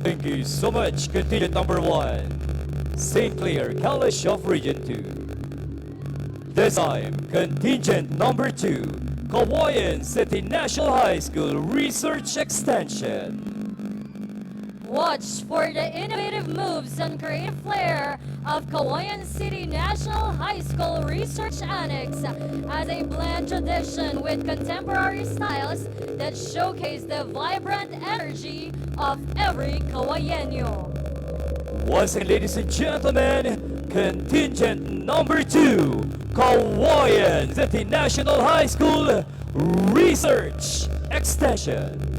Thank you so much, contingent number 1, St. Clair College of Region 2. This time, contingent number 2, Cauayan City National High School Research Extension. Watch for the innovative moves and creative flair of Cauayan City National High School Research Annex as they blend tradition with contemporary styles that showcase the vibrant energy of every Cauayenyo. Once again, ladies and gentlemen, contingent number 2, Cauayan City National High School Research Extension.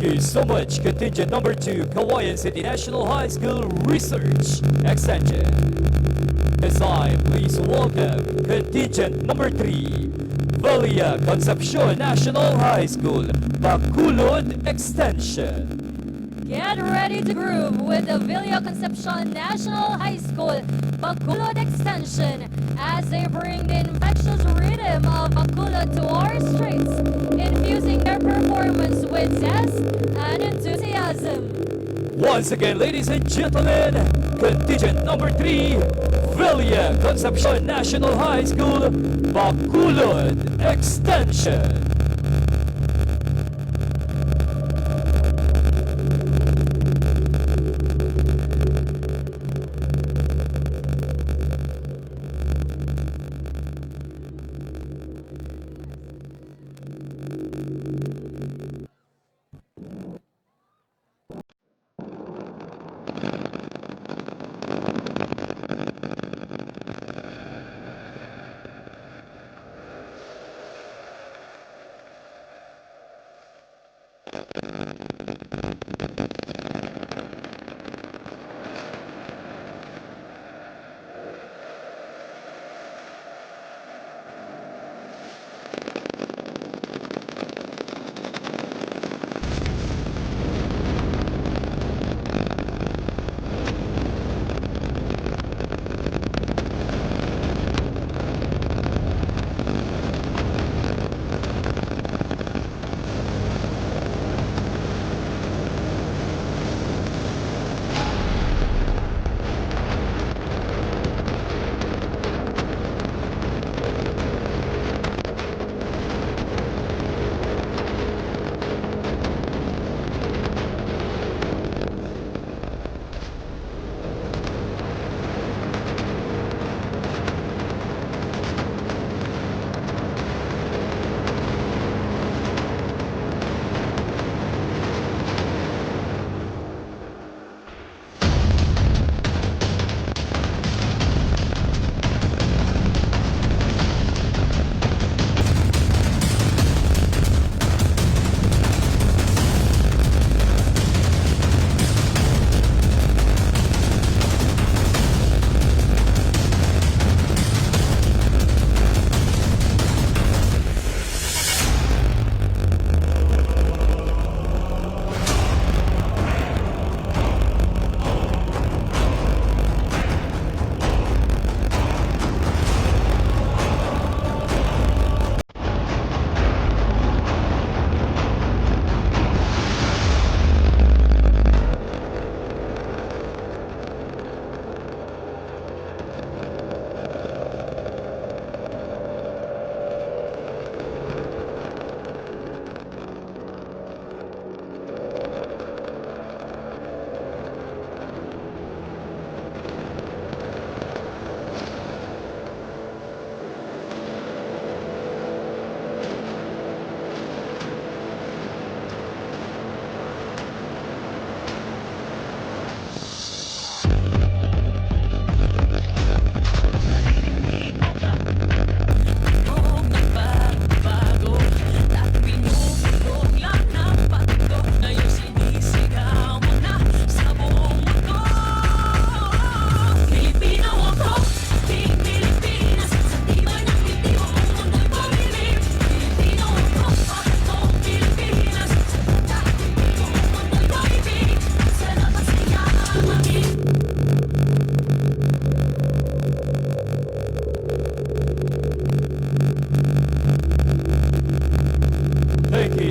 Thank you so much, contingent number 2, Cauayan City National High School Research Extension. This time, please welcome contingent number 3, Valia Concepcion National High School, Bacolod Extension. Get ready to groove with the Villa Concepcion National High School Bacolod Extension as they bring the infectious rhythm of Bacolod to our streets, infusing their performance with zest and enthusiasm. Once again, ladies and gentlemen, contingent number 3, Villa Concepcion National High School, Bacolod Extension.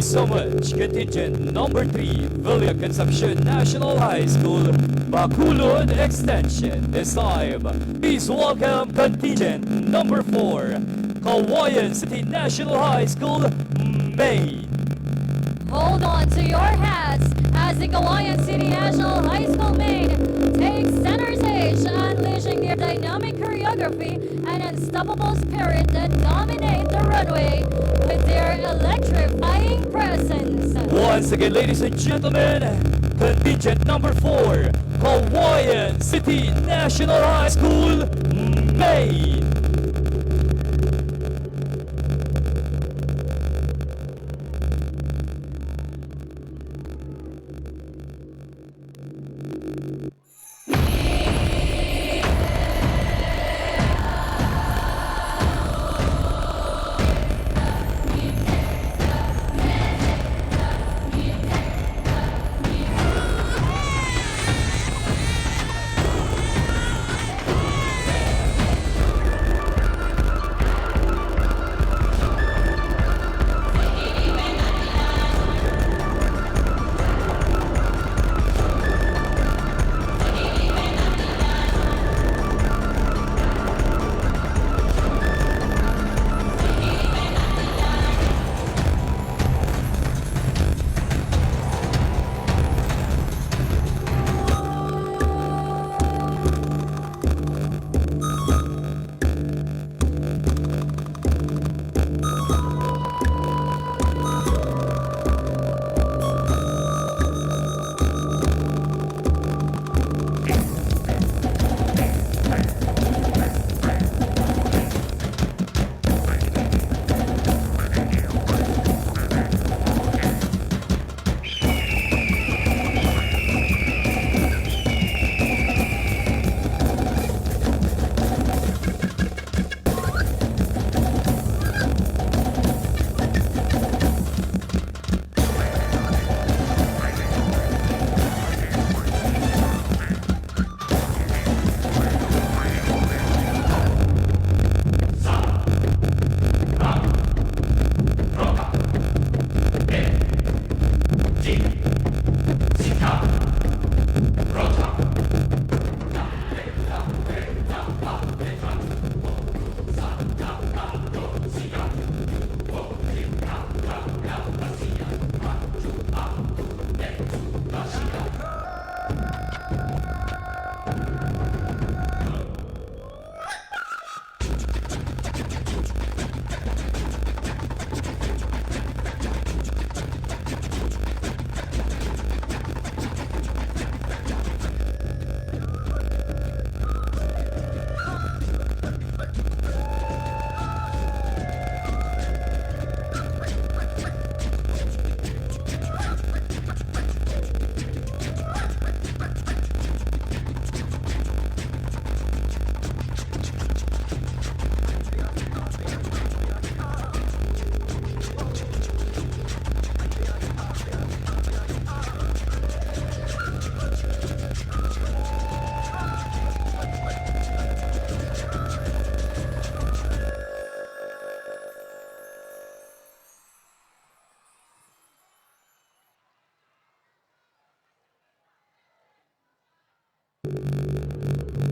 So much, contingent number 3, Villa Concepcion National High School, Bacolod Extension. This time, please welcome contingent number 4, Cauayan City National High School, Maine. Hold on to your hats as the Cauayan City National High School Maine takes center stage, unleashing their dynamic choreography and unstoppable spirit that dominate the runway with their electrifying presence. Once again, ladies and gentlemen, contingent number 4, Cauayan City National High School, Maine.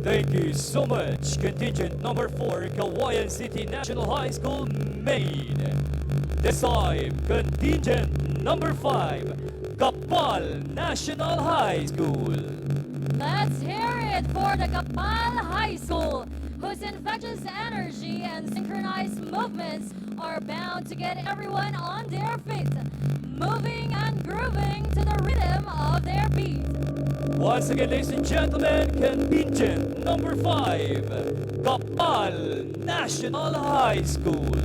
Thank you so much, contingent number 4, Cauayan City National High School, Maine. This time, contingent number 5, Kapal National High School. Let's hear it for the Kapal High School, whose infectious energy and synchronized movements are bound to get everyone on their feet, moving and grooving to the rhythm of their beat. Once again, ladies and gentlemen, contingent number 5, Kapal National High School.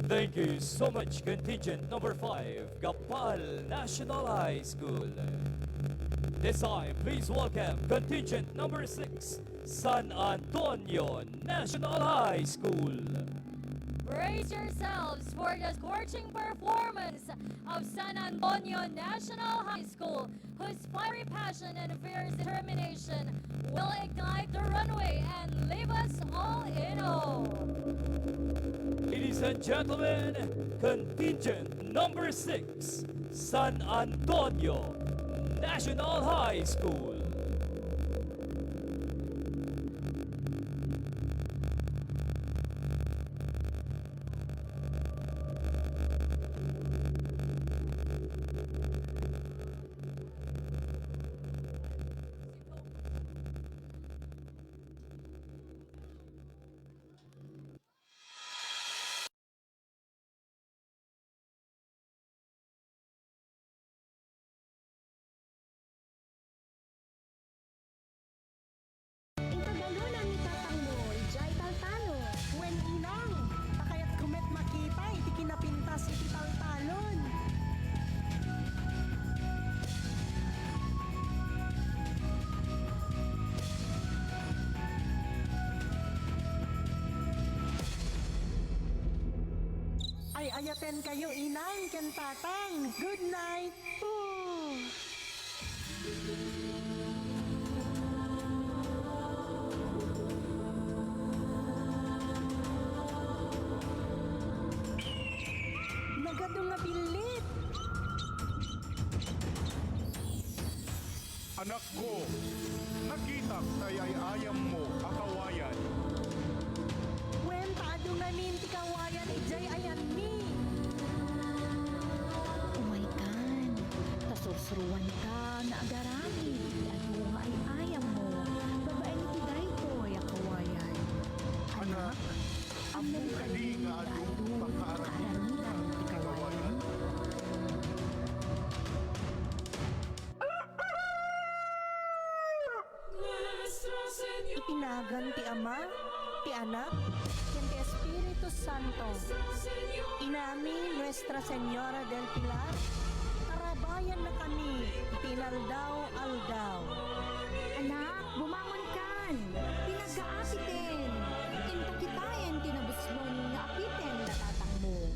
Thank you so much, contingent number 5, Kapal National High School. This time, please welcome contingent number 6, San Antonio National High School. Brace yourselves for the scorching performance of San Antonio National High School, whose fiery passion and fierce determination will ignite the runway and leave us all in awe. Ladies and gentlemen, contingent number 6, San Antonio National High School. Ayaten kayo inang ken tatang. Good night. Oh. Nagado nga bilit. Anak ko, nakita kaya'y ayam mo, akawayan. Wen paado nga min ti kawayan ijay ayan mi. Oh my God, tasursuruan ka na agarami. Ano nga ay ayam mo? Babae ni Tiday ko, yakawayan. Anak, among kali nga adu pagkaaramidan ti kawayan. Itinagan ti Ama, ti Anak, ken ti Espiritu Santo. Inami Nuestra Señora del Pilar, karabayan na kami, tinaldaw-aldaw. Anak, bumangon kan. Pinag-aapitin. Kinta kitayan tinabusmon nga apitin tatatang mo.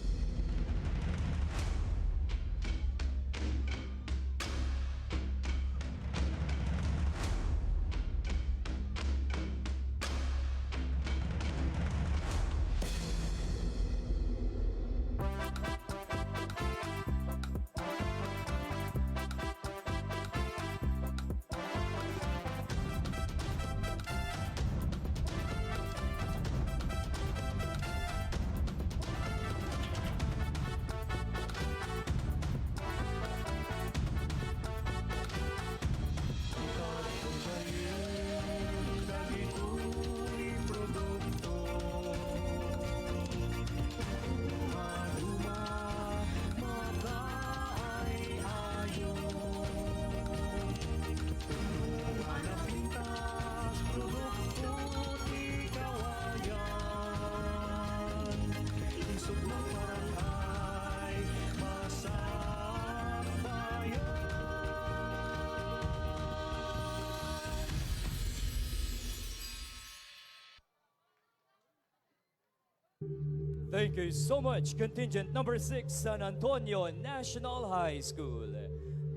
Thank you so much, contingent number 6, San Antonio National High School.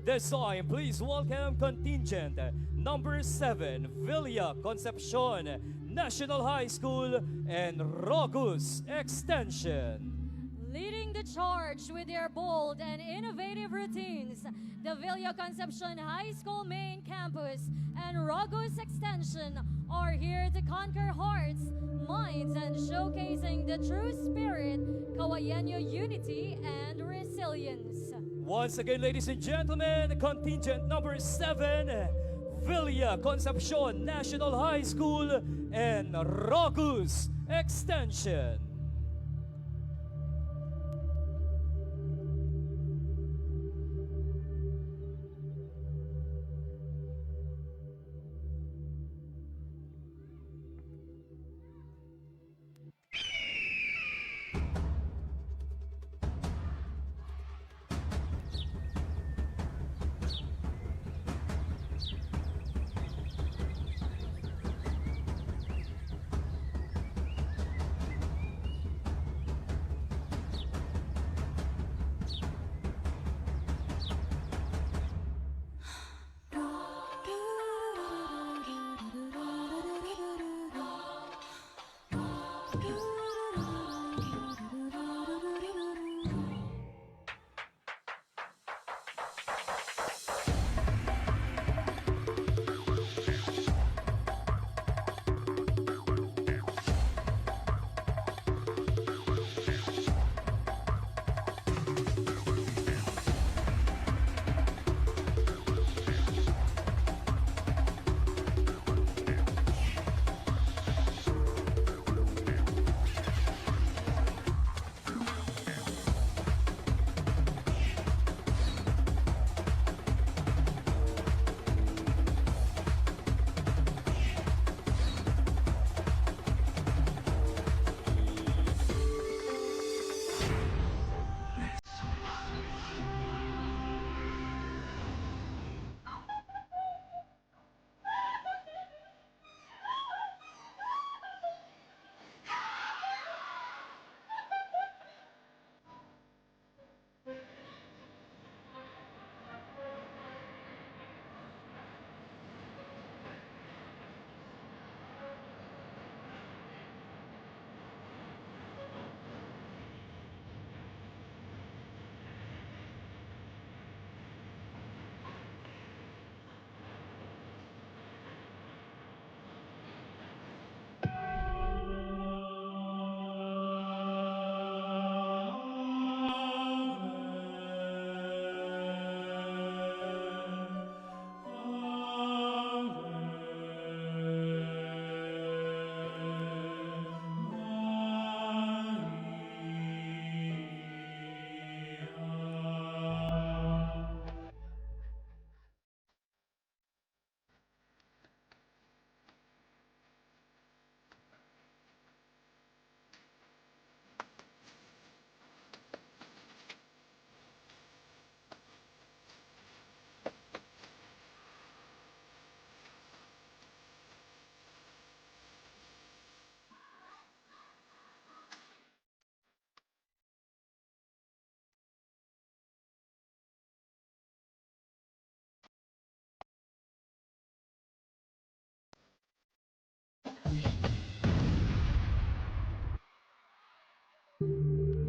This time, please welcome contingent number 7, Villa Concepcion National High School and Rogus Extension. Leading the charge with their bold and innovative routines, the Villa Concepcion High School main campus and Rogus Extension are here to conquer hearts, minds, and showcasing the true spirit, Kawayanyo unity, and resilience. Once again, ladies and gentlemen, contingent number 7, Villa Concepcion National High School and Rogus Extension.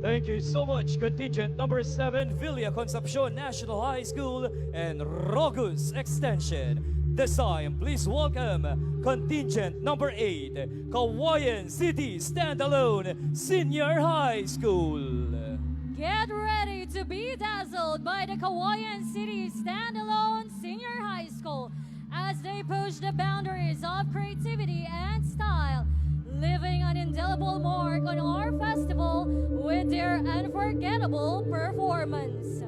Thank you so much, contingent number 7, Villa Concepcion National High School and Rogus Extension. This time, please welcome contingent number 8, Cauayan City Standalone Senior High School. Get ready to be dazzled by the Cauayan City Standalone Senior High School as they push the boundaries of creativity and style, leaving an indelible mark on our festival with their unforgettable performance.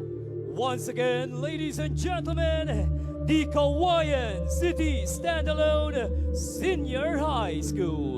Once again, ladies and gentlemen, the Cauayan City Standalone Senior High School.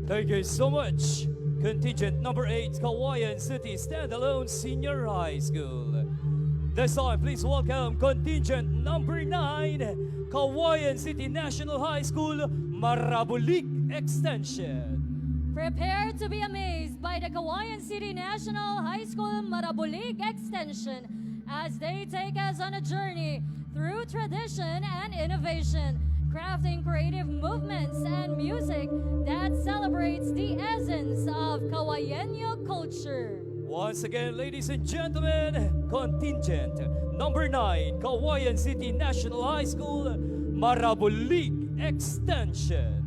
Thank you so much. Contingent number 8, Cauayan City Standalone Senior High School. This time, please welcome contingent number 9, Cauayan City National High School, Marabulik Extension. Prepare to be amazed by the Cauayan City National High School Marabulig Extension as they take us on a journey through tradition and innovation, crafting creative movements and music that celebrates the essence of Cauayenyo culture. Once again, ladies and gentlemen, contingent number 9, Cauayan City National High School, Marabulig Extension.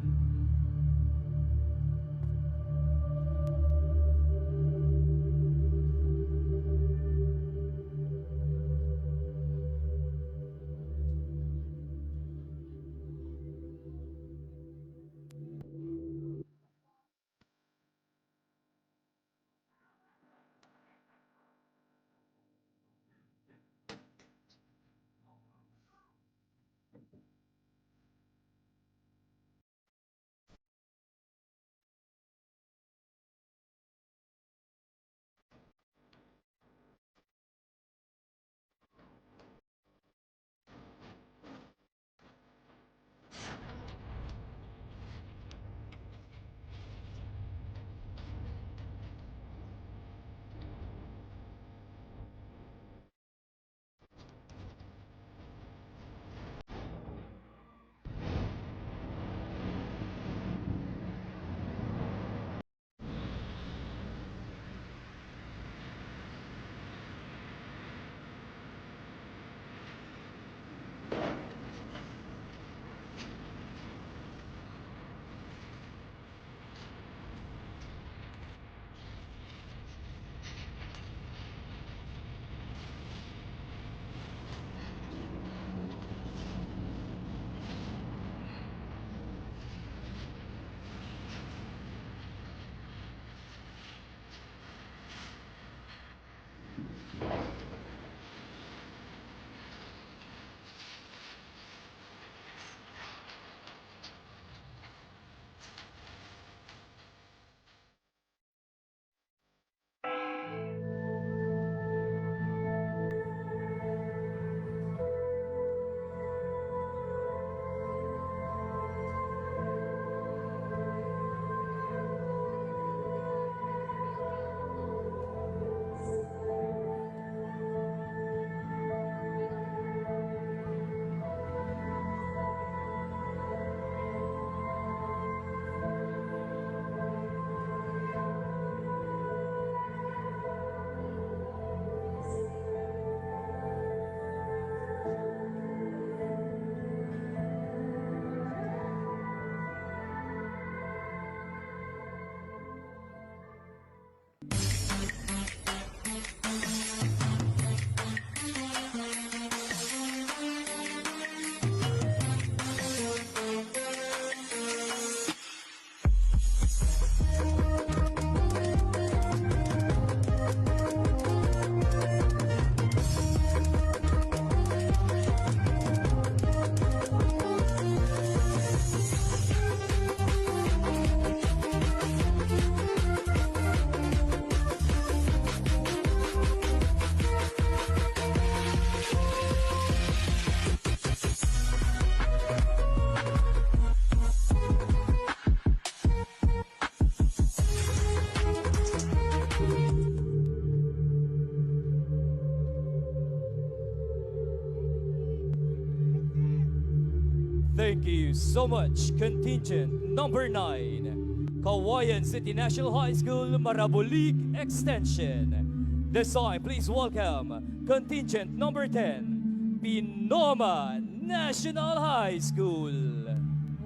Thank you so much, contingent number 9, Cauayan City National High School, Marabulig Extension. This time, please welcome contingent number 10, Binoma National High School.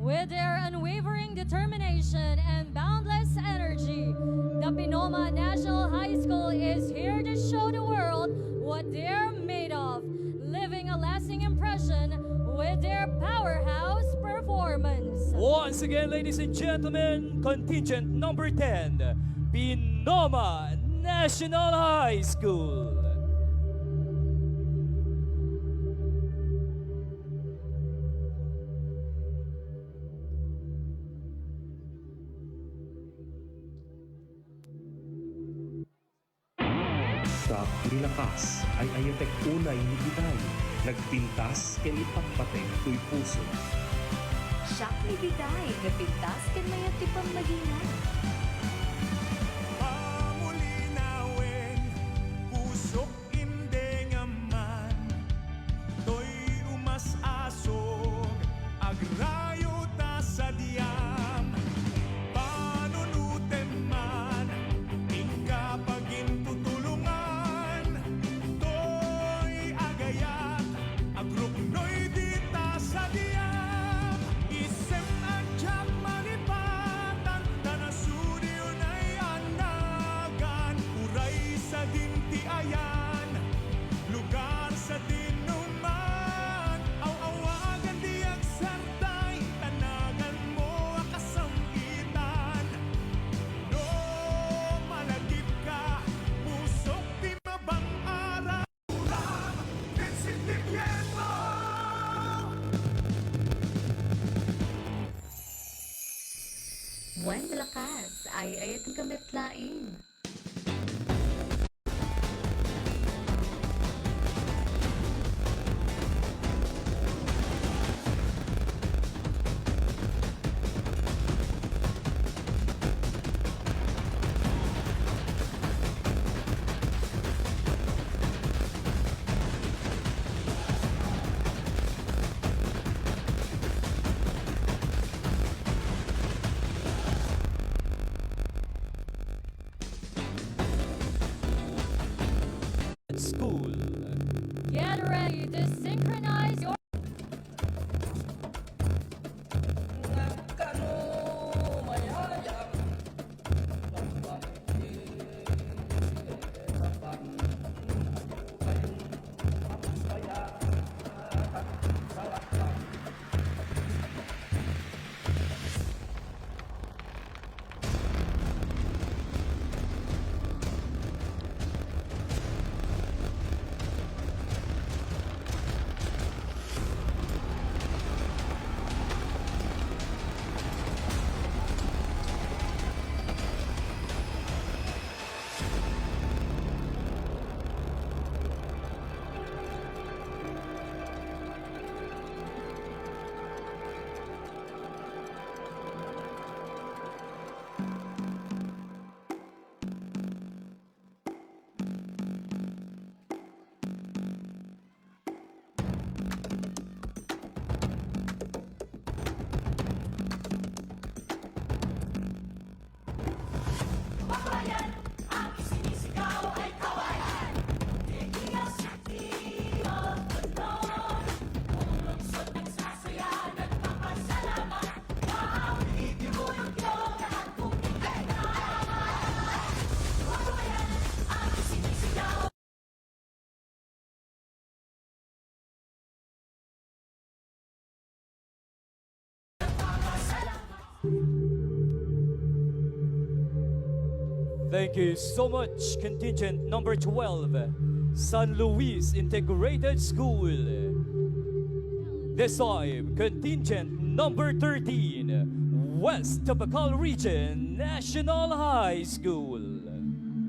With their unwavering determination and boundless energy, the Binoma National High School is here to show the world what they're made of, leaving a lasting impression with their powerhouse performance. Once again, ladies and gentlemen, contingent number 10, Binoma National High School. Sa nilakas ay ayatek unay ni Biday, nagpintas ken ipagpateng tuy puso. Siya ni Biday, napintas kan mayati pang maginan. Pamulinawin, pusok indengaman, to'y umasasog, agrayo ta sa diyam. Panunutem man, ingka pagintutulungan, to'y agayak, agrupno'y dita sa diyam. Isem adyak manipatan, tanasudio na'y anagan, uray sa dinti ayan, lugar sa dinuman, aw-awagan diyak sartay, tanagan mo akasamgitan. No malagip ka, pusok di mabang araw, urang, sentimiento. Buwan lakas ay ayat kametlain. School. Get ready to synchronize your Thank you so much, contingent number 12, San Luis Integrated School. This time, contingent number 13, West Tabacal Region National High School.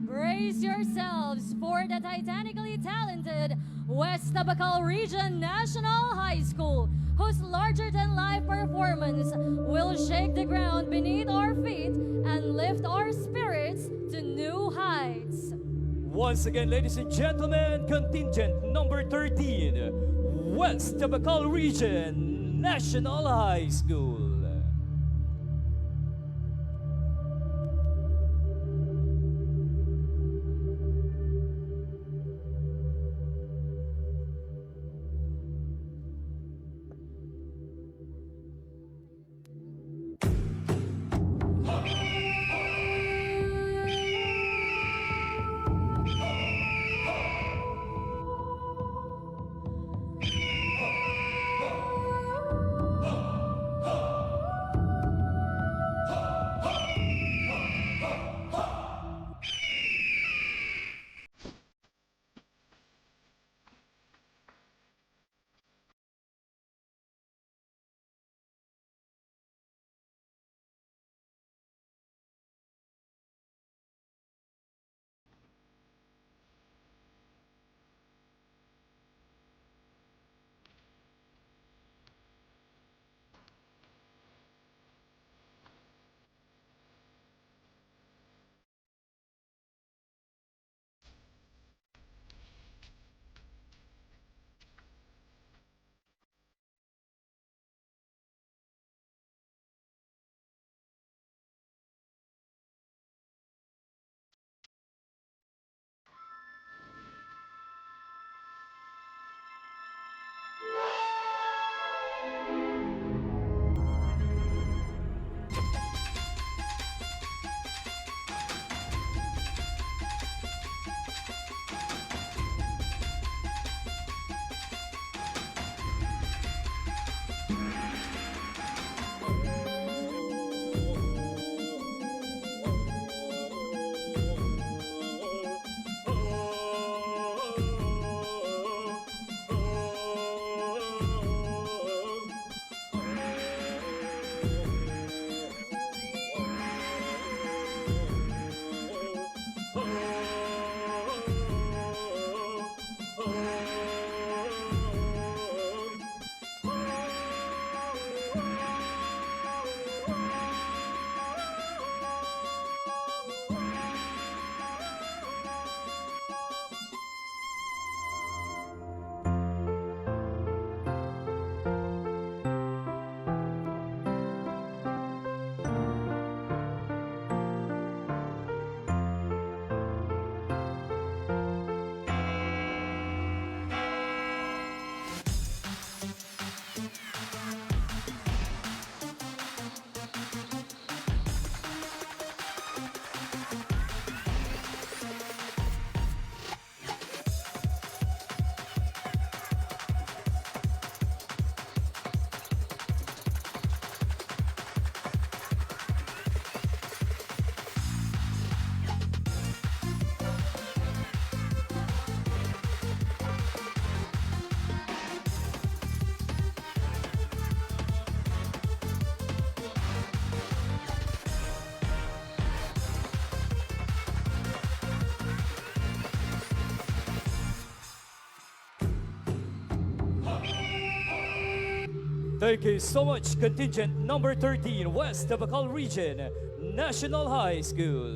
Brace yourselves for the titanically talented West Tabacal Region National High School, whose larger-than-life performance will shake the ground beneath our feet and lift our spirits to new heights. Once again, ladies and gentlemen, contingent number 13, West Tabacal Region National High School. Thank you so much, contingent number 13, West Tabacal Region, National High School.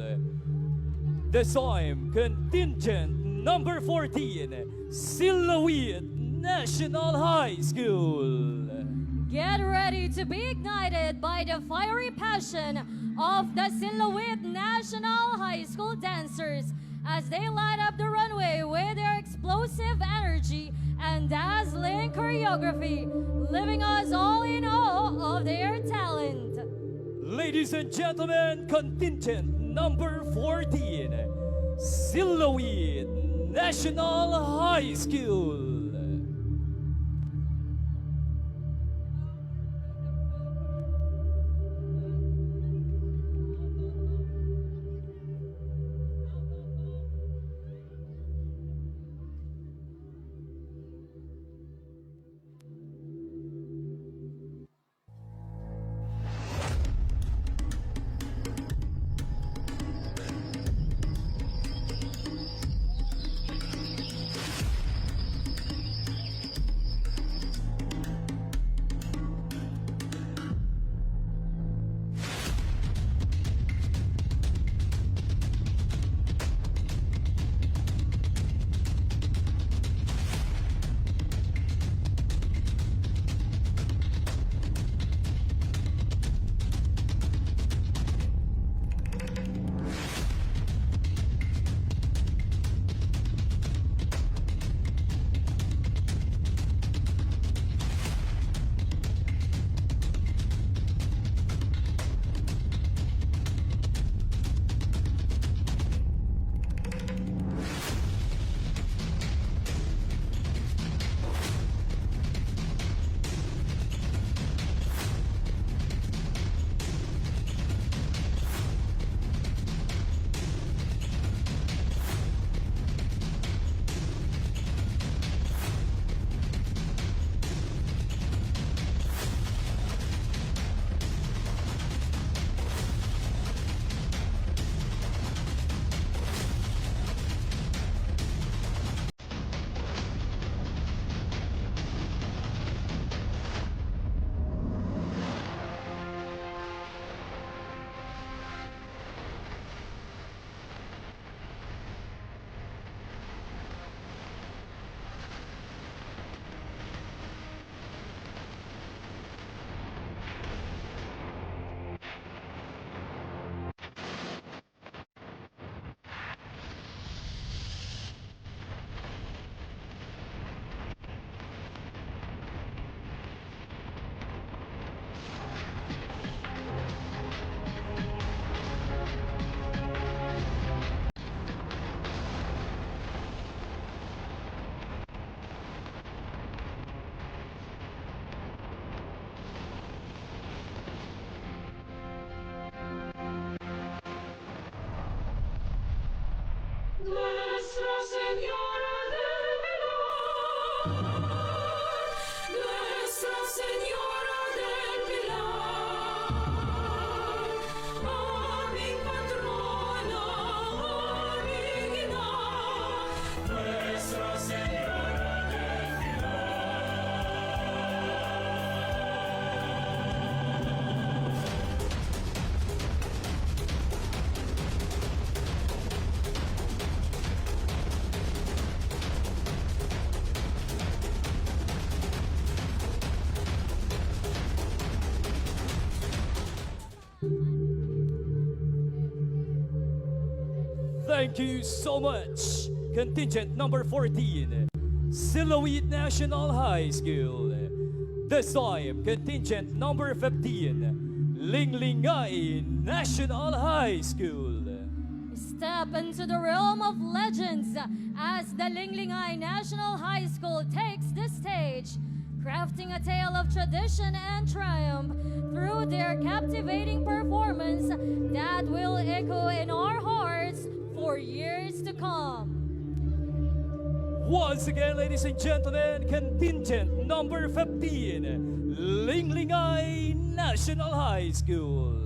This time, contingent number 14, Silhouette National High School. Get ready to be ignited by the fiery passion of the Silhouette National High School dancers as they light up the runway with their explosive energy and dazzling choreography, leaving us all in awe of their talent. Ladies and gentlemen, contingent number 14, Silhouette National High School. Señora del Pilar, Nuestra Señora del Pilar, aming patrona, aming ina, Nuestra Señora del Thank you so much. Contingent number 14, Silhouette National High School. This time, contingent number 15, Linglingay National High School. Step into the realm of legends as the Linglingay National High School takes the stage, crafting a tale of tradition and triumph through their captivating performance that will echo in our hearts for years to come. Once again, ladies and gentlemen, contingent number 15, Linglingay National High School.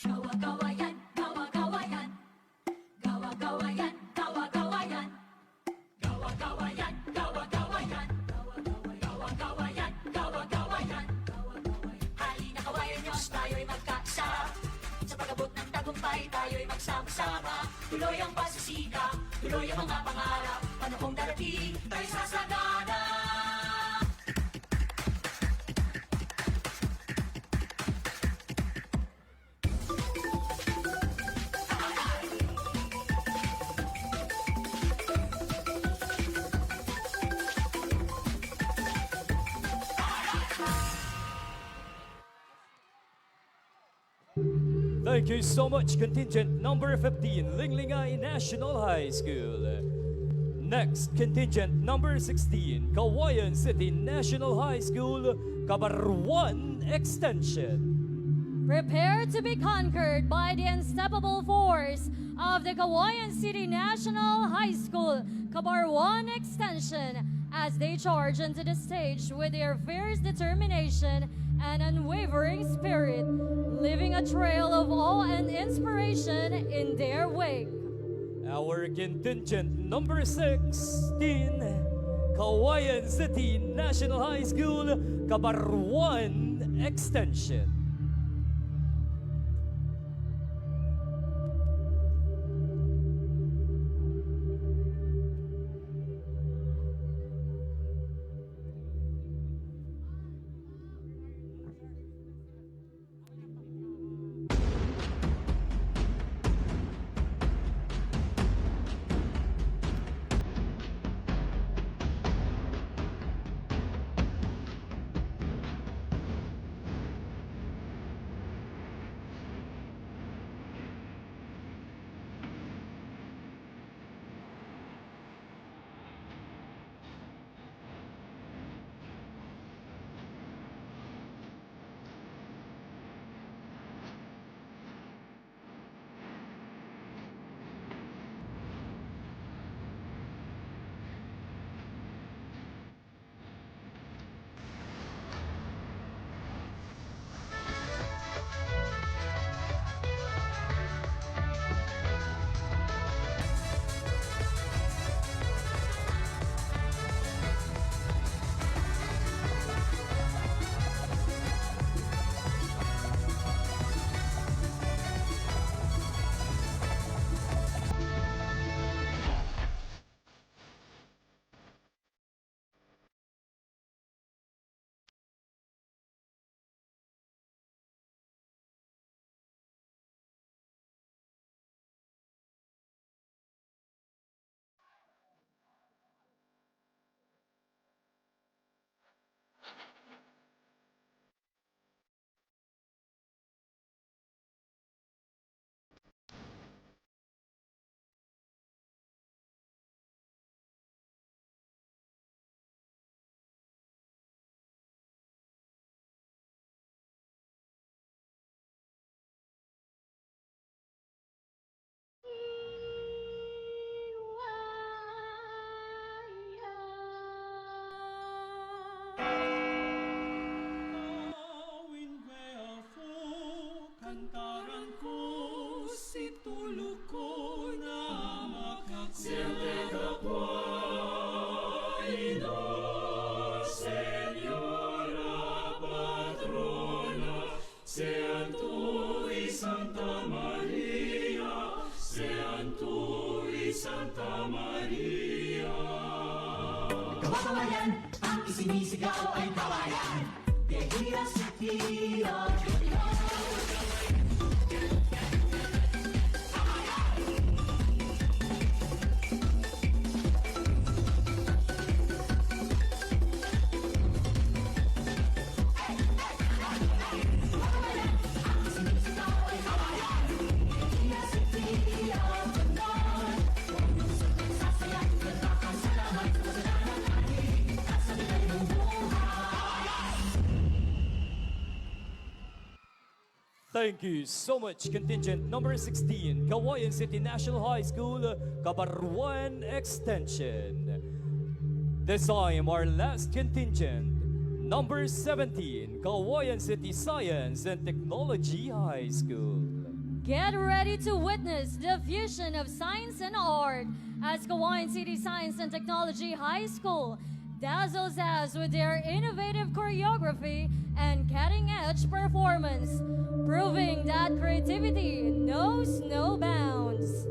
Gawagawayan, gawagawayan, gawagawayan, gawagawayan, gawagawayan, gawagawayan, gawagawayan, gawagawayan. Halina kawayan Diyos, tayo'y magkaisa. Sa pag-abot ng tagumpay, tayo'y magsama-sama. Tuloy ang pagsisikap, tuloy ang mga pangarap. Panahong darating, tayo'y sasagana. Thank you so much, contingent number 15, Linglingay National High School. Next, contingent number 16, Cauayan City National High School, Cabarwan Extension. Prepare to be conquered by the unstoppable force of the Cauayan City National High School Cabarwan Extension as they charge into the stage with their fierce determination and unwavering spirit, leaving a trail of awe and inspiration in their wake. Our contingent number 16, Cauayan City National High School Cabarwan Extension. Gawagaway-yan, ang isinisigaw ay kawayan. Dehira City of Thank you so much, contingent number 16, Cauayan City National High School, Cabarwan Extension. This time, our last contingent, number 17, Cauayan City Science and Technology High School. Get ready to witness the fusion of science and art as Cauayan City Science and Technology High School dazzles us with their innovative choreography and cutting-edge performance, proving that creativity knows no bounds.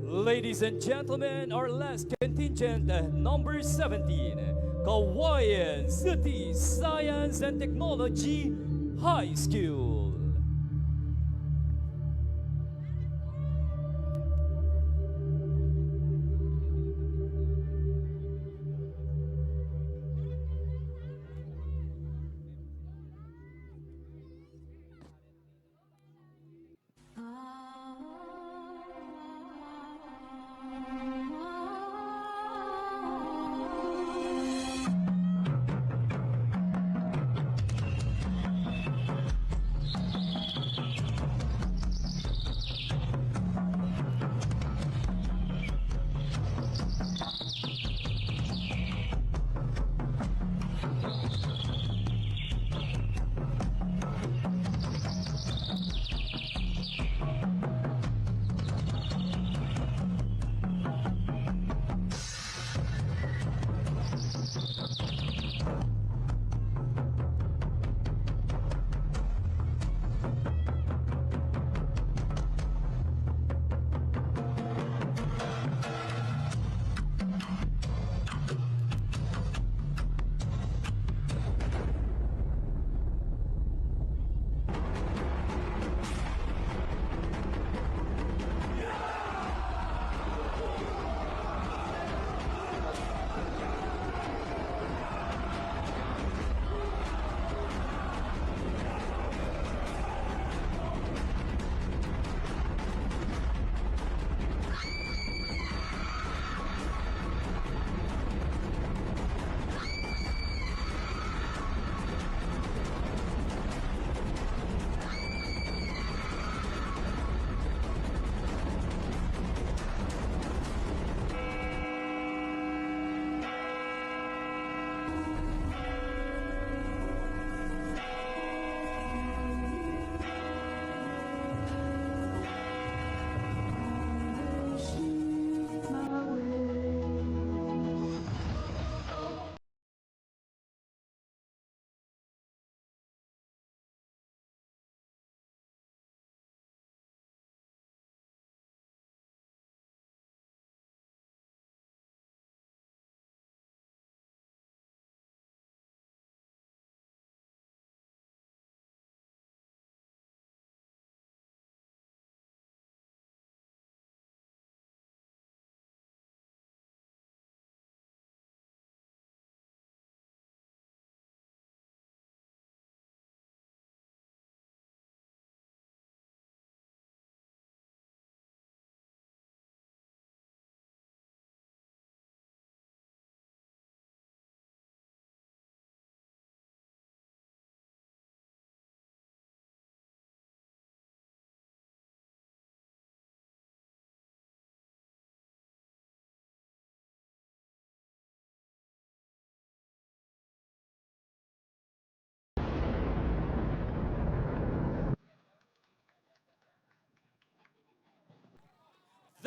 Ladies and gentlemen, our last contingent, number 17, Cauayan City Science and Technology High School.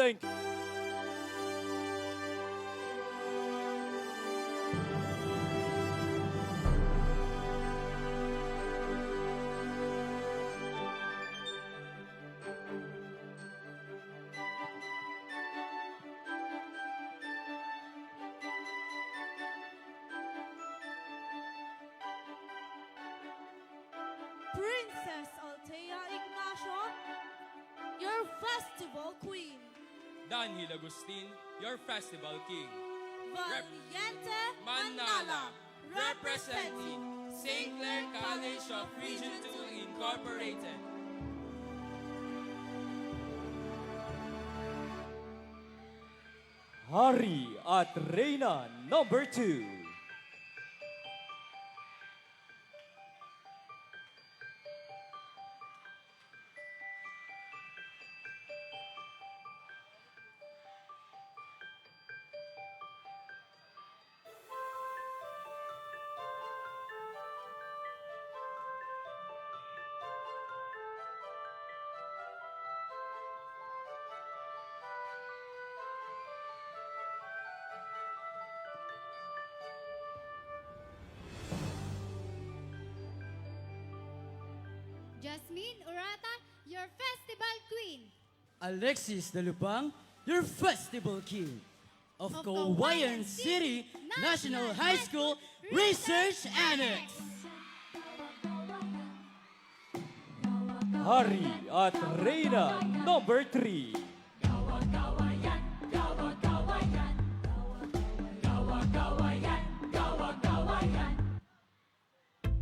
Thank you. Princess Althea Ignacio, your festival queen. Daniel Agustin, your festival king. Valiente Manala, representing St. Clair College of Region 2 Incorporated. Hari at Reyna number 2. Jasmine Urata, your festival queen. Alexis Dalupang, your festival king. Of Cauayan City National High School Research Annex. Hari at Reyna number 3. Gawagawayan, gawagawayan, gawagawayan, gawagawayan.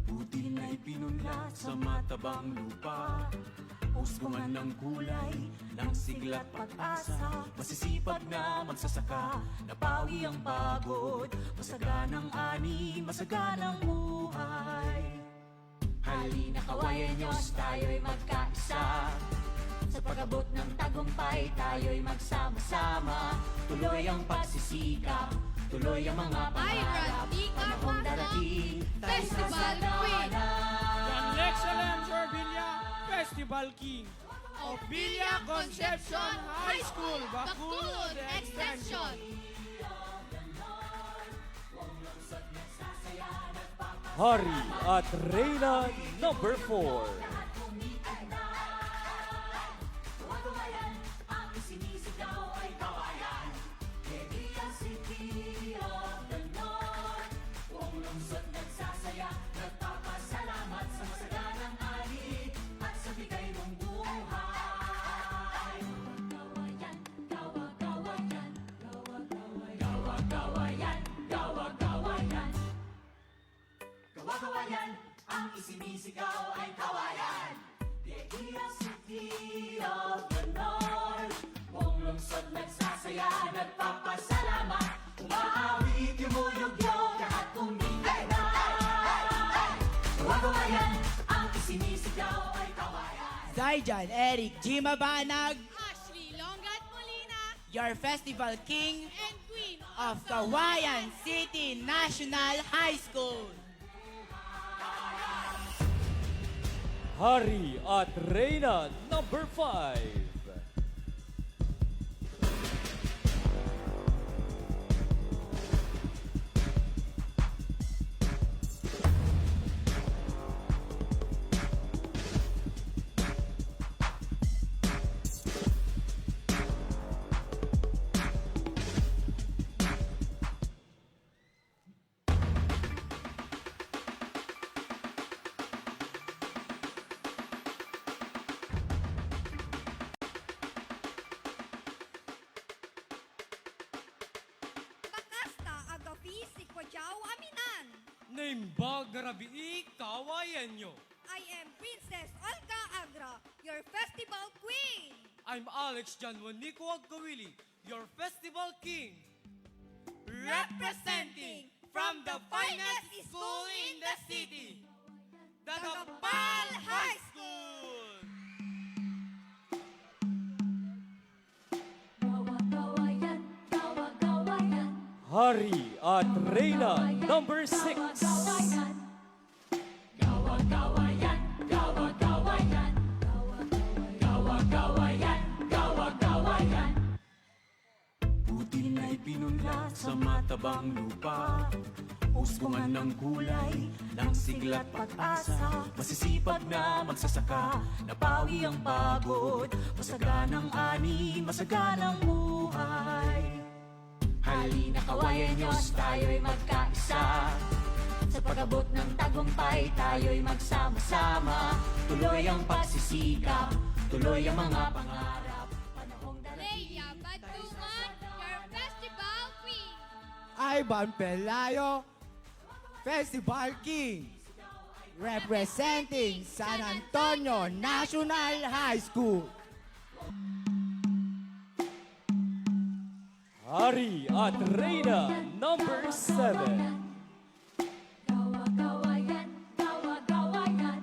Putin ay pinunla sa matabang lupa. Usbungan ng kulay, ng sigla pag-asa. Masisipag na magsasaka, napawi ang pagod. Masaganang ani, masaganang buhay. Halina Kawayan-yos, tayo'y magkaisa. Sa pag-abot ng tagumpay, tayo'y magsama-sama. Tuloy ang pagsisikap, tuloy ang mga pangarap. Panahong darating, tayo sasagana. John Excellent Orbilla, Festival King. Orbilla Concepcion High School, Bacolod Extension. Hari at Reyna number 4. Gawagawayan, ang isinisigaw ay kawayan. Quezon City of the North. Buong lungsod nagsasaya, nagpapasalamat sa masaganang ani at sa bigay mong buhay. Gawagawayan, gawagawayan, gawagawayan, gawagawayan. Gawagawayan, ang isinisigaw ay kawayan. Quezon City of the North. Buong lungsod nagsasaya, nagpapasalamat. Umaawit, yumuyog-yog, lahat kumingay na. Gawagawayan, ang isinisigaw ay kawayan. Zaijan Eric G. Mabanag, Ashley Longat Molina, your festival king and queen of Cauayan City National High School. Hari at Reyna number 5. Bakasta aga fisiko jaw aminan. Naimbag na rabii kawayan nyo. I am Princess Olga Agra, your festival queen. I'm Alex Janwanico Agkawili, your festival king. Representing from the finest school in the city, the Gapal High School. Gawagawayan, gawagawayan, Hari at Reyna number 6. gawagawayan. Gawagawayan, gawagawayan, gawagawayan, gawagawayan. sa matabang lupa. Usbungan ng gulay, ng sigla't pag-asa. Masisipag na magsasaka, nabawi ang pagod. Masaganang ani, masaganang buhay. Halina kawayan-Diyos, tayo'y magkaisa. Sa pag-abot ng tagumpay, tayo'y magsama-sama. Tuloy ang pagsisikap, tuloy ang mga pangarap. Panahong Leia Batungan, your festival queen. Ivan Pelayo, Festival King, representing San Antonio National High School. Hari at Reyna number 7. Gawagawayan, gawagawayan.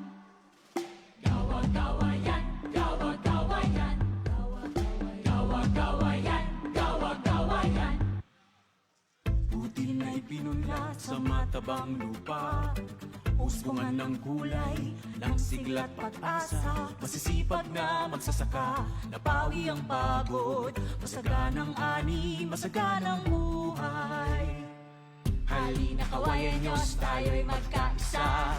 Gawagawayan, gawagawayan. Gawagawayan, gawagawayan. Putin ay pinunlat sa matabang lupa. Usbungan ng gulay, ng sigla't pag-asa. Masisipag na magsasaka, nabawi ang pagod. Masaganang ani, masaganang buhay. Halina kawayan-Diyos, tayo'y magkaisa.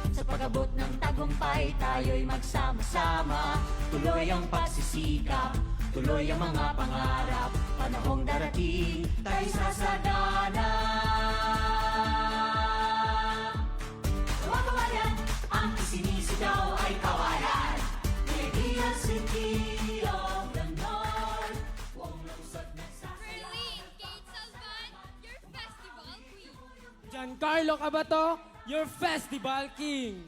Sa pag-abot ng tagumpay, tayo'y magsama-sama. Tuloy ang pagsisikap, tuloy ang mga pangarap. Panahong darating, tayo'y sasagana. Gawagaway-yan, ang isinisigaw ay kawayan. Media City of the North. Buong lungsod nagsasaya. Berlin, Kate Salvan, your festival queen. Giancarlo Cabato, your Festival King.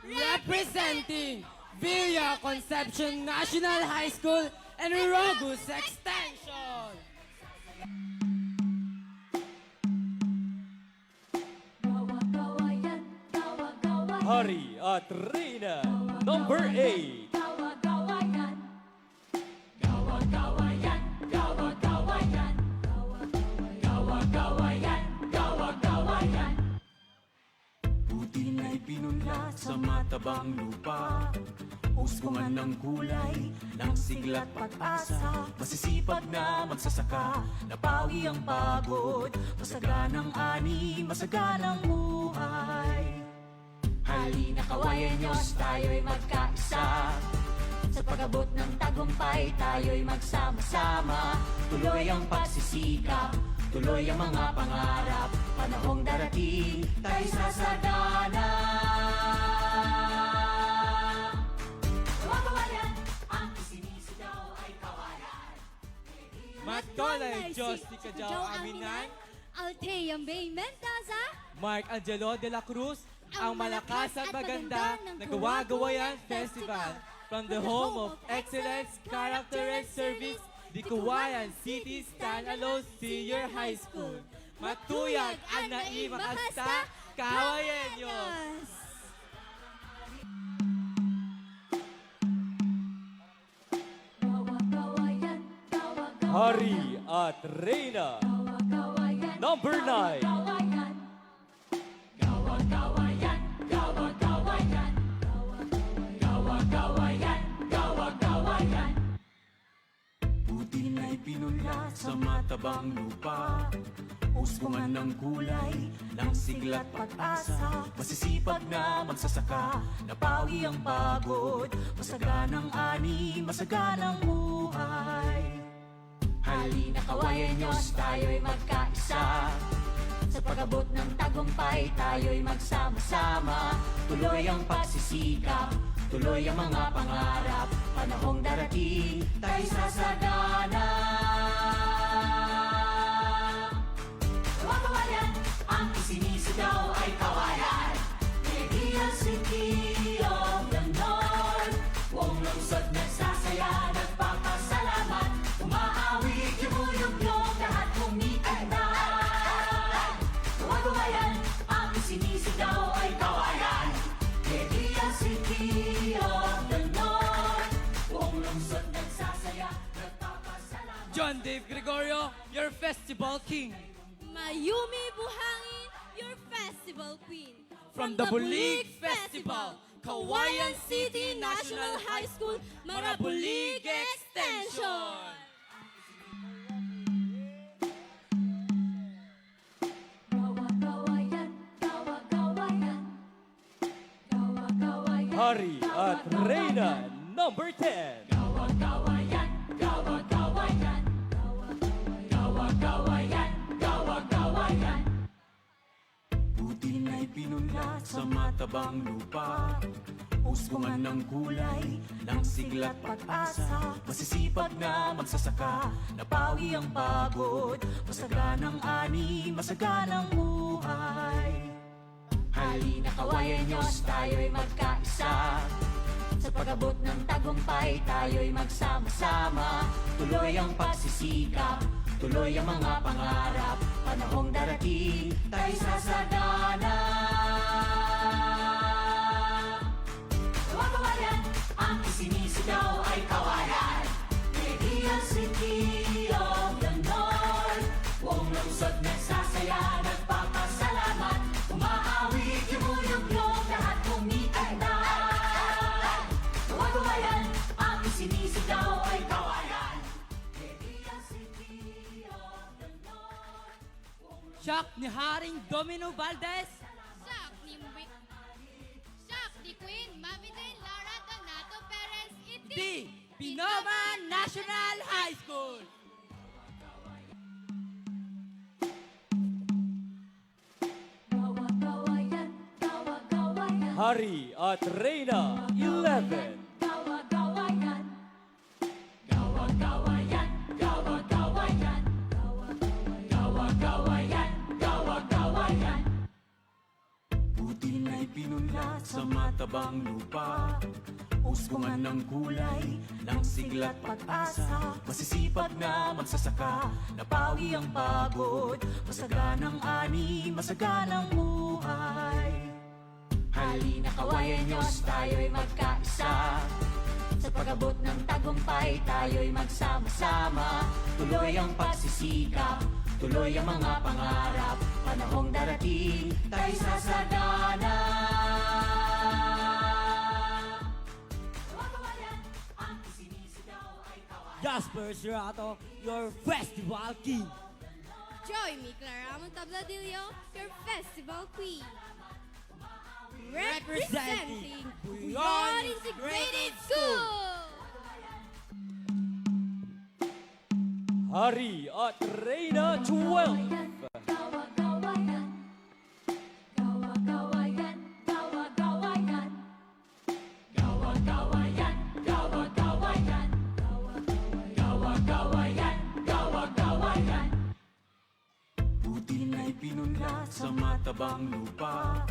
Representing Villa Concepcion National High School and Rogus Extension. Gawagawayan, gawagawayan. Hari at Reyna number 8. Gawagawayan, Gawagawayan, gawagawayan. Gawagawayan, gawagawayan. Putin ay pinunlat sa matabang lupa. Usbungan ng gulay, ng sigla't pag-asa. Masisipag na magsasaka, nabawi ang pagod. Masaganang ani, masaganang buhay. Halina kawayan-Diyos, tayo'y magkaisa. Sa pag-abot ng tagumpay, tayo'y magsama-sama. Tuloy ang pagsisikap, tuloy ang mga pangarap. Panahong darating, tayo'y sasagana. Gawagaway-yan, ang isinisigaw ay kawayan. Matolay Diyos ni Kajaw Aminan, Althea May Mendoza, Mark Angelo de la Cruz, ang malakas at maganda na Gawagaway-yan Festival. From the home of excellence, character, and service, the Cauayan City Standalone Senior High School. Matuyag ang naimakasta, kawayan-Diyos! gawagawayan, gawagawayan. Hari at Reyna Gawagawayan, number 9. gawagawayan. Gawagawayan, gawagawayan. Gawagawayan, gawagawayan. Putin ay pinunlat sa matabang lupa. Usbungan ng gulay, ng sigla't pag-asa. Masisipag na magsasaka, nabawi ang pagod. Masaganang ani, masaganang buhay. Halina kawayan-Diyos, tayo'y magkaisa. Sa pag-abot ng tagumpay, tayo'y magsama-sama. Tuloy ang pagsisikap, tuloy ang mga pangarap. Panahong darating, tayo'y sasagana. Gawagaway-yan, ang isinisigaw ay kawayan. Media City of the North. Buong lungsod nagsasaya, nagpapasalamat. Umaawit, yumuyugyog, lahat umiitan. Gawagaway-yan, ang isinisigaw ay kawayan. Media City of the North. Buong lungsod nagsasaya, nagpapasalamat. John Dave Gregorio, your Festival King. Mayumi Buhangin, your festival queen. From the Bulig Festival, Cauayan City National High School, Marabulig Extension. Hari at Reyna number 10. Gawagawayan, gawagawayan. Gawagawayan, gawagawayan. Butil na'y pinunlat sa matabang lupa. Uspungan ng kulay, ng siglat pag-asa. Masisipag na magsasaka, napawi ang pagod. Masaganang ani, masaganang buhay. Halina kawayan Diyos, tayo'y magkaisa. Sa pag-abot ng tagumpay, tayo'y magsama-sama. Tuloy ang pagsisikap, tuloy ang mga pangarap. Panahong darating, tayo'y sasagana. Gawagawayan, ang isinisigaw ay kawayan. Median City of the North. Buong lungsod nagsasaya, nagpapasalamat. Umaawit, yumuyugyog, lahat kumitanda. Gawagawayan, ang isinisigaw ay kawayan. Median City of the North. Shock ni Haring Domino Valdez. Shock ni Queen Mamitin Laura Donato Perez Iti. Di Pinoma National High School. Gawagawayan, gawagawayan. Hari at Reyna 11. Gawagawayan. Gawagawayan, gawagawayan. Gawagawayan, gawagawayan. Butil na'y pinunlat sa matabang lupa. Uspungan ng kulay, ng siglat pag-asa. Masisipag na magsasaka, napawi ang pagod. Masaganang ani, masaganang buhay. Halina kawayan Diyos, tayo'y magkaisa. Sa pag-abot ng tagumpay, tayo'y magsama-sama. Tuloy ang pagsisikap, tuloy ang mga pangarap. Panahong darating, tayo'y sasagana. Gawagawayan, ang isinisigaw ay kawayan. Jasper Serato, your festival king. Joy me Clara Montabladillo, your festival queen. Representing Beyond Integrated School. Hari at Reyna 12. Gawagawayan. Gawagawayan, gawagawayan. Gawagawayan, gawagawayan. Gawagawayan, gawagawayan. Butil na'y pinunlat sa matabang lupa.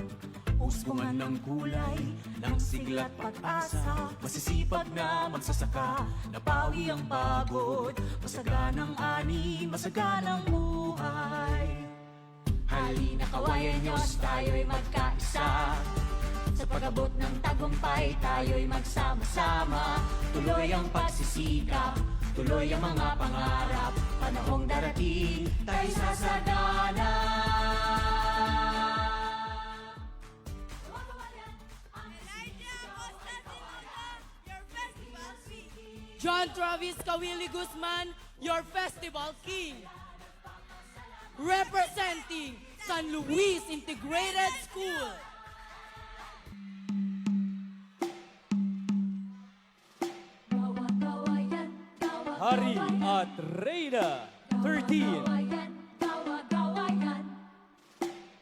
Uspungan ng kulay, ng siglat pag-asa. Masisipag na magsasaka, napawi ang pagod. Masaganang ani, masaganang buhay. Halina kawayan Diyos, tayo'y magkaisa. Sa pag-abot ng tagumpay, tayo'y magsama-sama. Tuloy ang pagsisikap, tuloy ang mga pangarap. Panahong darating, tayo'y sasagana. John Travis Kawili Guzman, your festival king. Representing San Luis Integrated School. Gawagawayan, Hari at Reyna 13. gawagawayan. Gawagawayan.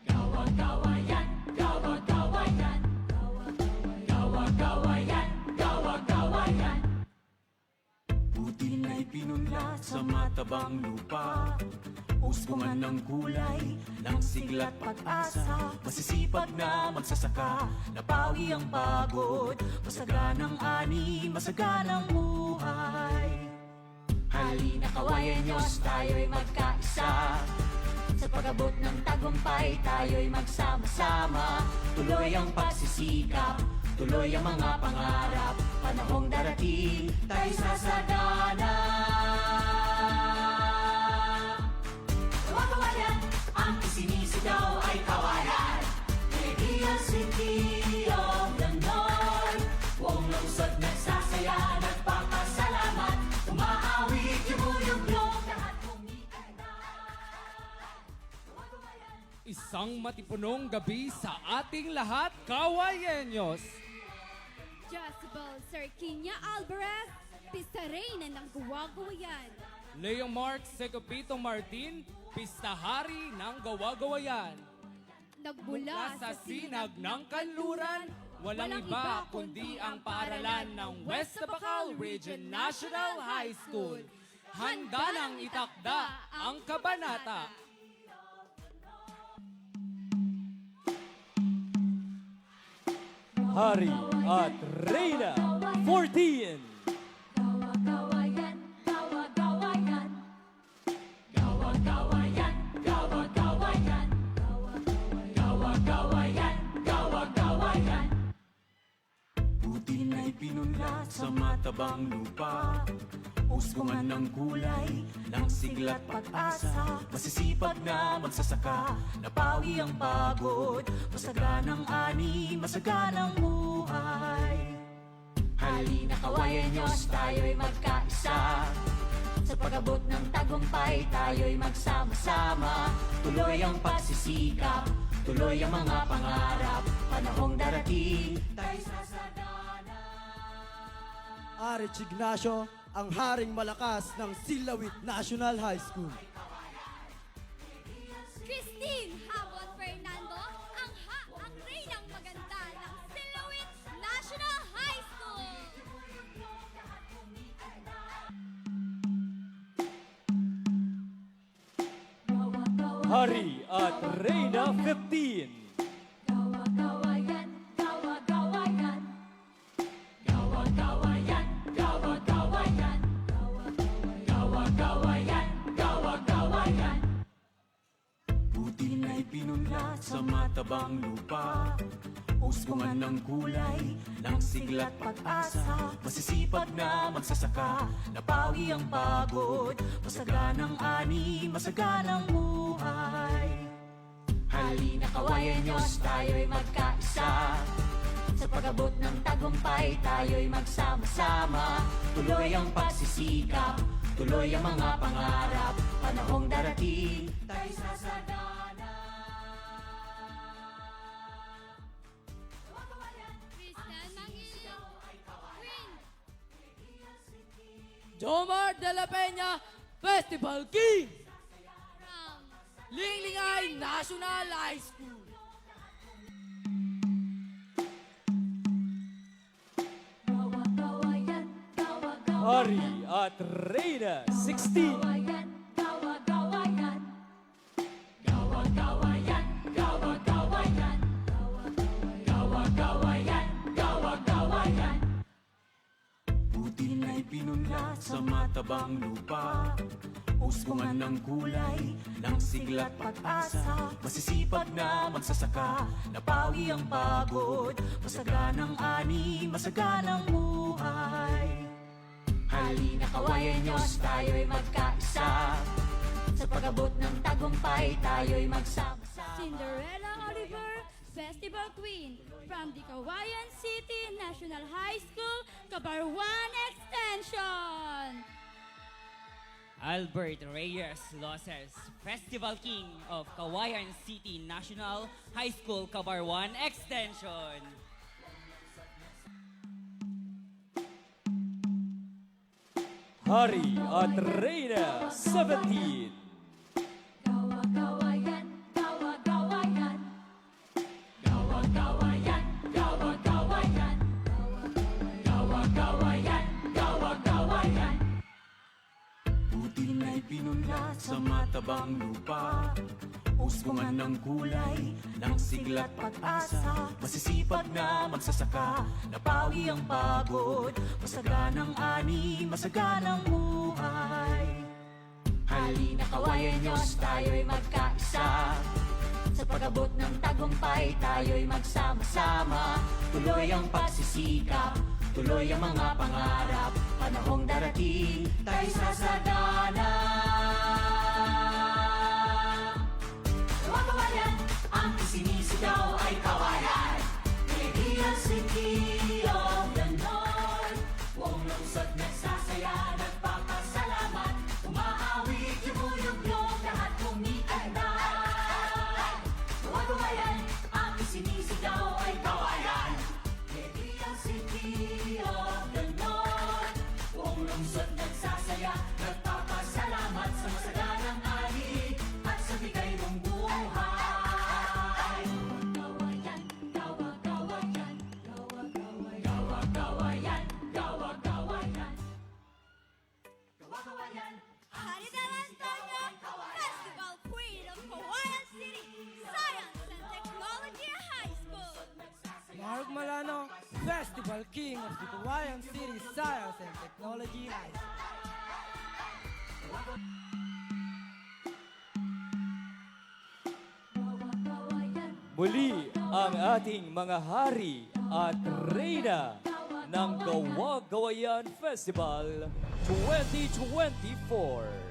Gawagawayan, gawagawayan. Gawagawayan, gawagawayan. Butil na'y pinunlat sa matabang lupa. Uspungan ng kulay, ng siglat pag-asa. Masisipag na magsasaka, napawi ang pagod. Masaganang ani, masaganang buhay. Halina kawayan Diyos, tayo'y magkaisa. Sa pag-abot ng tagumpay, tayo'y magsama-sama. Tuloy ang pagsisikap, tuloy ang mga pangarap. Panahong darating, tayo'y sasagana. Gawagawayan, ang isinisigaw ay kawayan. Median City of the North. Buong lungsod nagsasaya, nagpapasalamat. Umaawit, yumuyugyog, lahat kumitanda. Isang matipunong gabi sa ating lahat, kawayenyos. Honorable Sir Kinya Alvarez, Pista Reyna ng Gawagaway-yan. Leong Mark Secopito Martin, Pistahari ng Gawagaway-yan. Nagmula Sa sinag ng kanluran, walang iba kundi ang paaralan ng West Tabacal Region National High School. Handa nang itakda ang kabanata. Hari at Reyna 14. Gawagawayan, gawagawayan. Gawagawayan, gawagawayan. Gawagawayan, gawagawayan. Buti na'y pinunla sa matabang lupa. Uskungan ng kulay, ng sigla't pag-asa. Masisipag na magsasaka, napawi ang pagod. Masaganang ani, masaganang buhay. Halina kawayan Diyos, tayo'y magkaisa. Sa pag-abot ng tagumpay, tayo'y magsama-sama. Tuloy ang pagsisikap, tuloy ang mga pangarap. Panahong darating, tayo'y sasadana. Arich Ignacio, ang haring malakas ng Silawit National High School. Christine Habon Fernando, ang reynang maganda ng Silawit National High School. Hari at Reyna 15. Gawagawayan, gawagawayan. Gawagawayan, gawagawayan. Gawagawayan, gawagawayan. Buti na'y pinunla sa matabang lupa. Uskungan ng kulay, ng sigla't pag-asa. Masisipag na magsasaka, napawi ang pagod. Masaganang ani, masaganang buhay. Halina kawayan Diyos, tayo'y magkaisa. Sa pag-abot ng tagumpay, tayo'y magsama-sama. Tuloy ang pagsisikap, tuloy ang mga pangarap. Panahong darating, tayo'y sasadana. Kristen Mangil, Queen. Jomar de la Peña, Festival King! From Linglingay National High School. Gawagawayan, gawagawayan. Hari at Reyna 16. Gawagawayan, gawagawayan. Gawagawayan, gawagawayan. Gawagawayan, gawagawayan. Buti na'y pinunla sa matabang lupa. Uskungan ng kulay, ng sigla't pag-asa. Masisipag na magsasaka, napawi ang pagod. Masaganang ani, masaganang buhay. Halina kawayan Diyos, tayo'y magkaisa. Sa pag-abot ng tagumpay, tayo'y magsama-sama. Cinderella Oliver, Festival Queen. From the Cauayan City National High School, Cabarwan Extension. Albert Reyes Loses, Festival King of Cauayan City National High School, Cabarwan Extension. Hari at Reyna 17. Gawagawayan, gawagawayan. Gawagawayan, gawagawayan. Gawagawayan, gawagawayan. Buti na'y pinunla sa matabang lupa. Uskungan ng kulay, ng sigla't pag-asa. Masisipag na magsasaka, napawi ang pagod. Masaganang ani, masaganang buhay. Halina kawayan Diyos, tayo'y magkaisa. Sa pag-abot ng tagumpay, tayo'y magsama-sama. Tuloy ang pagsisikap, tuloy ang mga pangarap. Panahong darating, tayo'y sasadana. Gawagawayan, ang isinisigaw ay kawayan. Median City of the North. Buong lungsod nagsasaya, nagpapasalamat. Umaawit, yumuyog-yog, lahat kumikandan. Gawagawayan, ang isinisigaw ay kawayan. Median City National King of the Cauayan City Science and Technology High School. Muli ang ating mga hari at reyna ng Gawagaway-yan Festival 2024.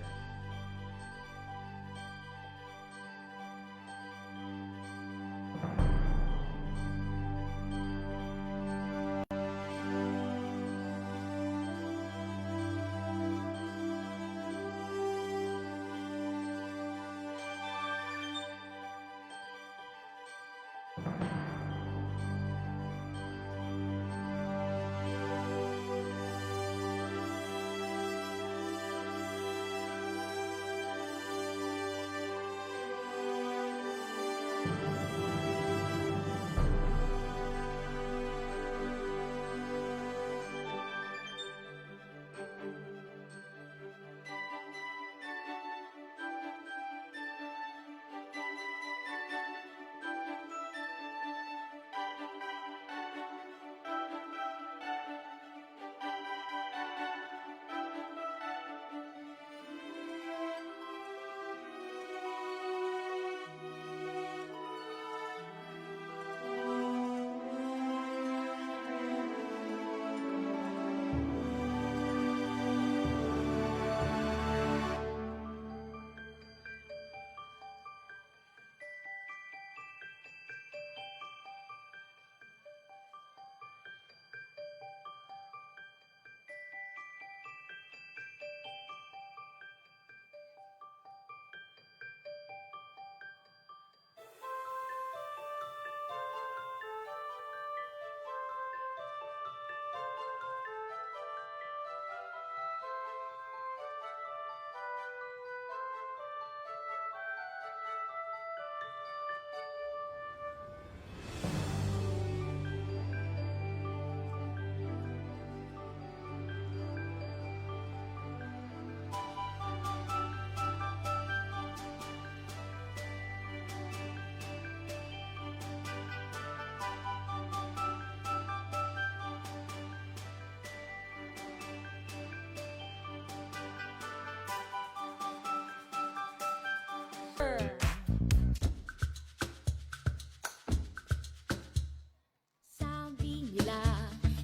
Sabi nila,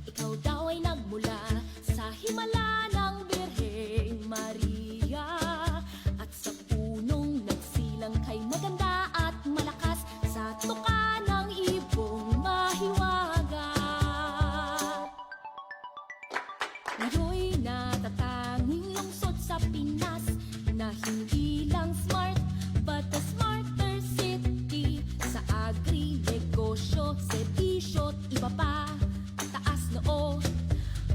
ikaw daw ay nagmula sa himala ng Birheng Maria. At sa punong nagsilang kay maganda at malakas sa tuka ng ibong mahiwaga. Ngayon'y natatanging lungsod sa Pinas na hindi lang smart but a smarter city. Sa agri-negosyo, serbisyo't iba pa, taas noo,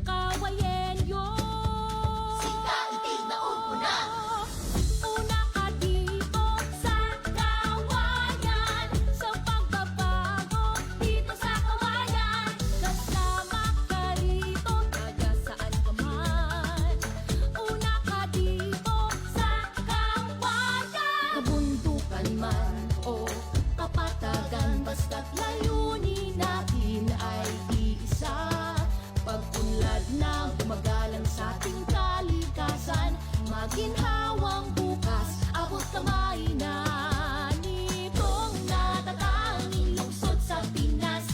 kawayan yun. Sindaigdig na una! Una ka dito sa kawayan, sa pagbabago dito sa kawayan. Kasama ka rito, taga saan ka man. Una ka dito sa kawayan, kabundukan man o kapatagan, basta't layunin natin ay iisa. Pag-unlad na gumagalang sa ating kalikasan, maginhawang bukas, abot kamay na nitong natatanging lungsod sa Pinas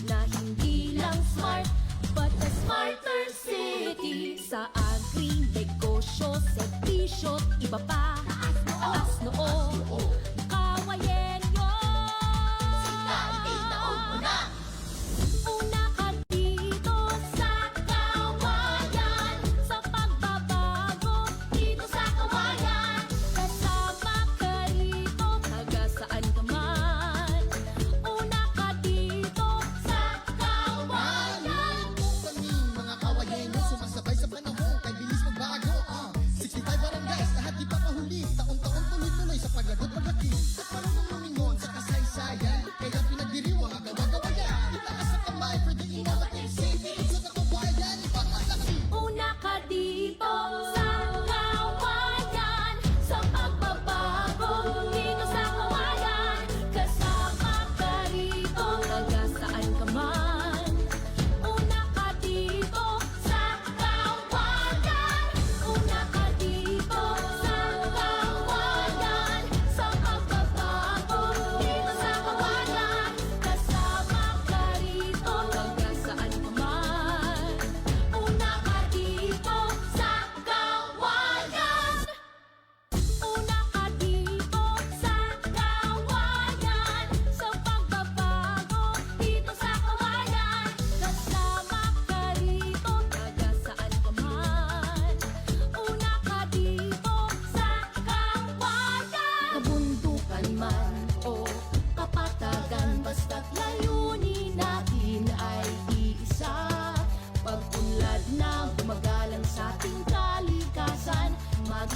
na hindi lang smart but a smarter city. Sa agri-negosyo, serbisyo't iba pa, taas noo, kawayan yun. Sindaigdig na una! Una ka dito sa kawayan, sa pagbabago dito sa kawayan. Kasama ka rito, taga saan ka man. Una ka dito sa kawayan. Kaming mga kawayenyo sumasabay sa panahon kay bilis magbago. 65 barangays, lahat di pa mahuli. Taon-taon tuloy-tuloy sa paglagot,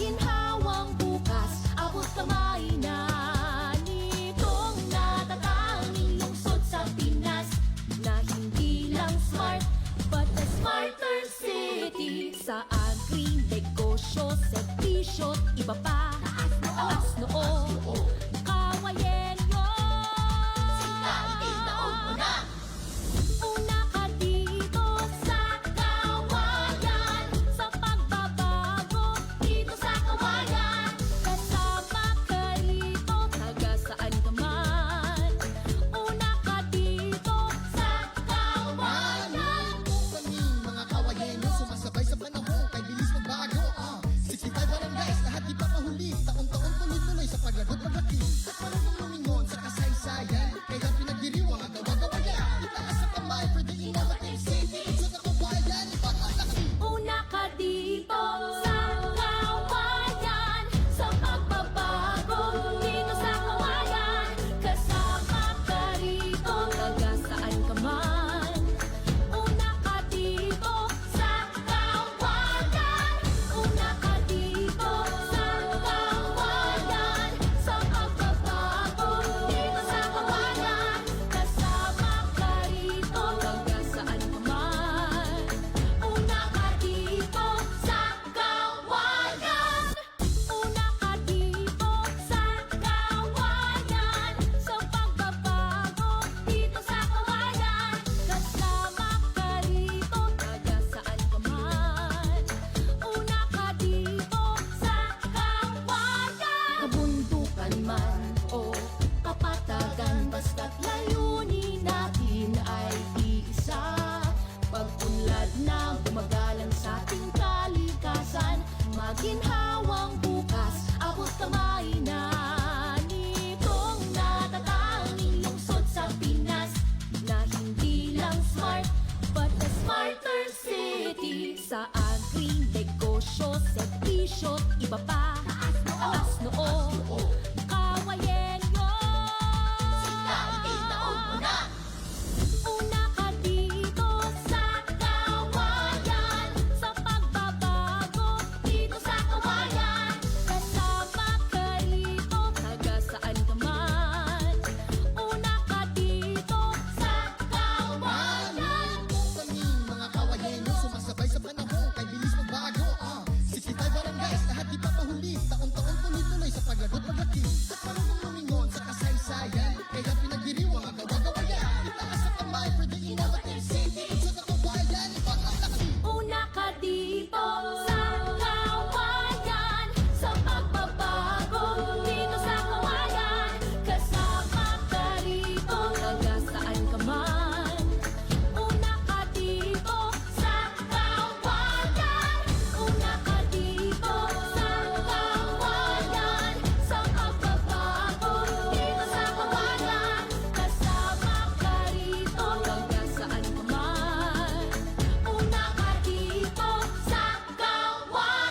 maginhawang bukas, abot kamay na nitong natatanging lungsod sa Pinas na hindi lang smart, but a smarter city. Sa agri-negosyo, servisyo't iba pa, taas noo, kawayan yun. Sindaling taon mo na. Una ka dito sa kawayan, sa pagbabago dito sa kawayan. Kasama ka rito, taga saan ka man. Una ka dito sa kawayan. Kami mga kawayenyo, sumasabay sa panahon, kay bilis magbago. 65 barangays, lahat di pa mahuli. Taon-taon tuloy-tuloy sa paglagot paglaki. At marunong lumingon sa kasaysayan, kaya pinagdiriwang ang gawagawayan. Itaas sa kamay for the innovative city. Sa kawayan, ipagmalaki. Una ka dito sa kawayan, sa pagbabago dito sa kawayan. Kasama ka rito, taga saan ka man. Una ka dito sa kawayan. Una ka dito sa kawayan, sa pagbabago dito sa kawayan. Kasama ka rito, taga saan ka man. Una ka dito sa kawayan. Una ka dito sa kawayan, sa pagbabago dito sa kawayan. Kasama ka rito, taga saan ka man. Una ka dito sa kawayan. Kabundukan man o kapatagan, basta't layunin natin ay iisa. Pag-unlad na gumagalang sa ating kalikasan, maginhawang bukas, abot kamay na nitong natatanging lungsod sa Pinas na hindi lang smart, but a smarter city. Sa agri-negosyo, servisyo't iba pa, taas noo, kawayan yun. Sindaling taon mo na. Una ka dito sa kawayan, sa pagbabago dito sa kawayan. Kasama ka rito, taga saan ka man. Una ka dito sa kawayan. Kami mga kawayenyo, sumasabay sa panahon, kay bilis magbago. 65 barangays, lahat di pa mahuli. Taon-taon tuloy-tuloy sa paglagot paglaki. At marunong lumingon sa kasaysayan, kaya pinagdiriwang ang gawagawayan. Itaas sa kamay for the innovative city.